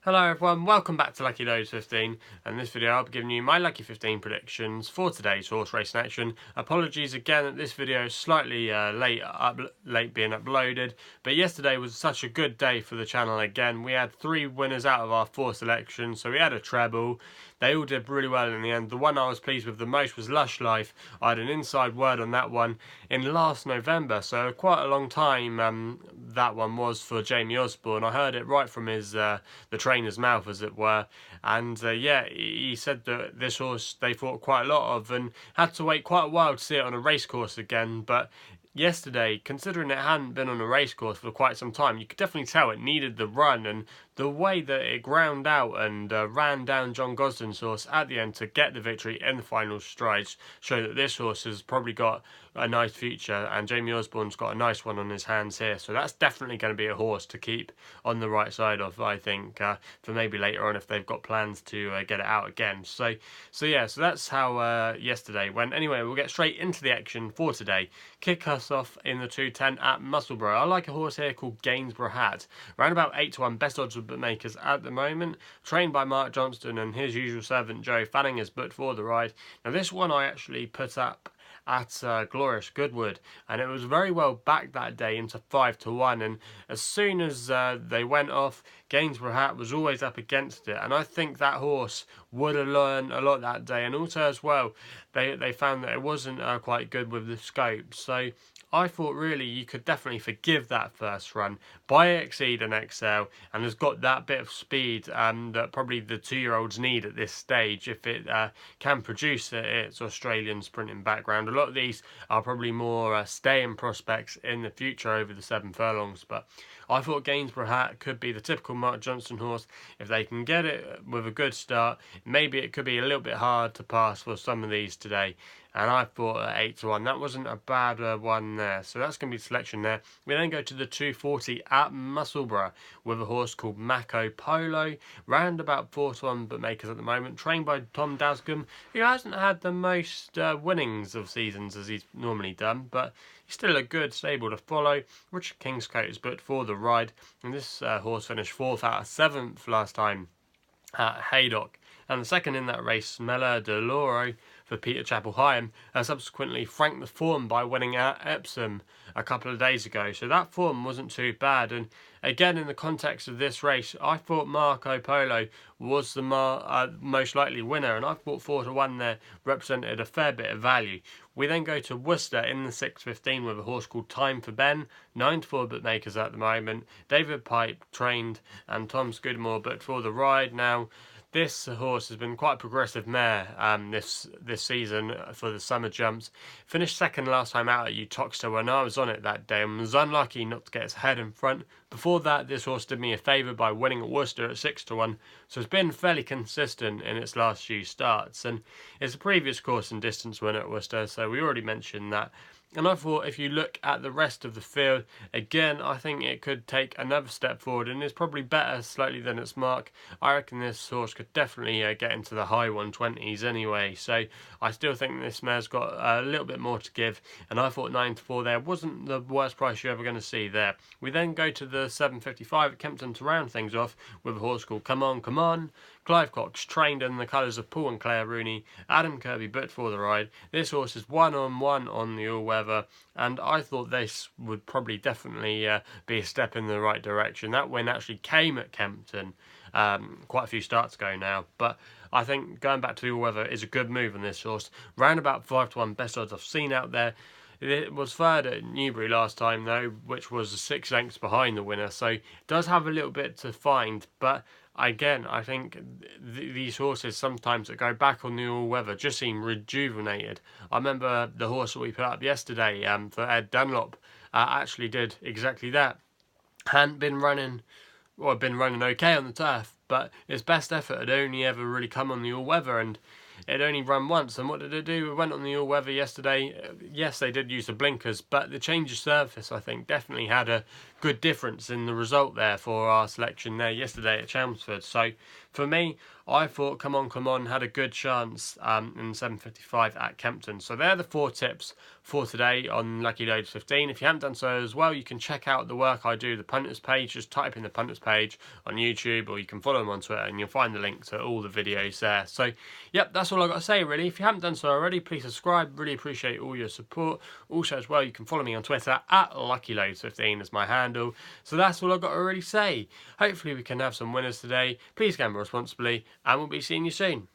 Hello everyone, welcome back to Lucky15, and in this video I'll be giving you my Lucky 15 predictions for today's horse racing action. Apologies again that this video is slightly late being uploaded, but yesterday was such a good day for the channel again. We had 3 winners out of our 4 selections, so we had a treble. They all did really well in the end. The one I was pleased with the most was Lush Life. I had an inside word on that one in last November, so quite a long time that one was for Jamie Osborne. I heard it right from his the trainer's mouth, as it were, and yeah, he said that this horse they thought quite a lot of and had to wait quite a while to see it on a racecourse again. But yesterday, considering it hadn't been on a racecourse for quite some time, you could definitely tell it needed the run, and the way that it ground out and ran down John Gosden's horse at the end to get the victory in the final strides show that this horse has probably got a nice future, and Jamie Osborne's got a nice one on his hands here, so that's definitely going to be a horse to keep on the right side of, I think, for maybe later on if they've got plans to get it out again. So that's how yesterday went. Anyway, we'll get straight into the action for today. Kick us off in the 210 at Musselburgh. I like a horse here called Gainsborough Hat. Around about 8-1 best odds with bookmakers at the moment. Trained by Mark Johnston and his usual servant Joe Fanning is booked for the ride. Now this one I actually put up at Glorious Goodwood, and it was very well backed that day into 5-1, and as soon as they went off, Gainsborough Hat was always up against it, and I think that horse would have learned a lot that day, and also as well they found that it wasn't quite good with the scope, so I thought really you could definitely forgive that first run. Buy Exceed and Excel, and has got that bit of speed that probably the 2-year-olds need at this stage if it can produce its Australian sprinting background. A lot of these are probably more staying prospects in the future over the 7 furlongs, but I thought Gainsborough Hat could be the typical Mark Johnston horse. If they can get it with a good start, maybe it could be a little bit hard to pass for some of these today. And I thought at 8-1, that wasn't a bad one there. So that's going to be the selection there. We then go to the 240 at Musselburgh with a horse called O Polo. Round about 4-1 bookmakers at the moment. Trained by Tom Dascombe, who hasn't had the most winnings of seasons as he's normally done, but he's still a good stable to follow. Richard Kingscote is booked for the ride. And this horse finished 4th out of 7th last time at Haydock. And the second in that race, Mela de Loro for Peter Chapel-Hyam, subsequently franked the form by winning at Epsom a couple of days ago. So that form wasn't too bad. And again, in the context of this race, I thought O Polo was the most likely winner, and I thought 4-1 there represented a fair bit of value. We then go to Worcester in the 6:15 with a horse called Time for Ben, 9-4 bookmakers at the moment. David Pipe trained and Tom Scudamore booked for the ride. Now, this horse has been quite a progressive mare this season for the summer jumps. Finished second last time out at Uttoxeter when I was on it that day and was unlucky not to get its head in front. Before that, this horse did me a favour by winning at Worcester at 6-1, so it's been fairly consistent in its last few starts, and it's a previous course and distance winner at Worcester, so we already mentioned that. And I thought if you look at the rest of the field, again, I think it could take another step forward and is probably better slightly than its mark. I reckon this horse could definitely get into the high 120s anyway. So I still think this mare's got a little bit more to give. And I thought 9-4 there wasn't the worst price you're ever going to see there. We then go to the 7:55 at Kempton to round things off with a horse called Come On, Come On. Clive Cox trained in the colours of Paul and Claire Rooney. Adam Kirby booked for the ride. This horse is 1-on-1 on the all-weather, and I thought this would probably definitely be a step in the right direction. That win actually came at Kempton quite a few starts ago now, but I think going back to the all-weather is a good move on this horse. Round about 5-1 best odds I've seen out there. It was third at Newbury last time though, which was 6 lengths behind the winner, so it does have a little bit to find, but again, I think these horses sometimes that go back on the all-weather just seem rejuvenated. I remember the horse that we put up yesterday for Ed Dunlop actually did exactly that. Hadn't been running, well, been running okay on the turf, but its best effort had only ever really come on the all-weather, and it only run once. And what did it do? It went on the all-weather yesterday. Yes, they did use the blinkers, but the change of surface, I think, definitely had a good difference in the result there for our selection there yesterday at Chelmsford. So for me, I thought Come On had a good chance in 7:55 at Kempton. So they're the 4 tips for today on Lucky Loads 15. If you haven't done so as well, you can check out the work I do, the punters page. Just type in the punters page on YouTube, or you can follow them on Twitter and you'll find the link to all the videos there. So yep, that's all I've got to say really. If you haven't done so already, please subscribe. Really appreciate all your support. Also as well, you can follow me on Twitter at LuckyLoads15 as my handle. So that's all I've got to really say. Hopefully we can have some winners today. Please gamble responsibly, and we'll be seeing you soon.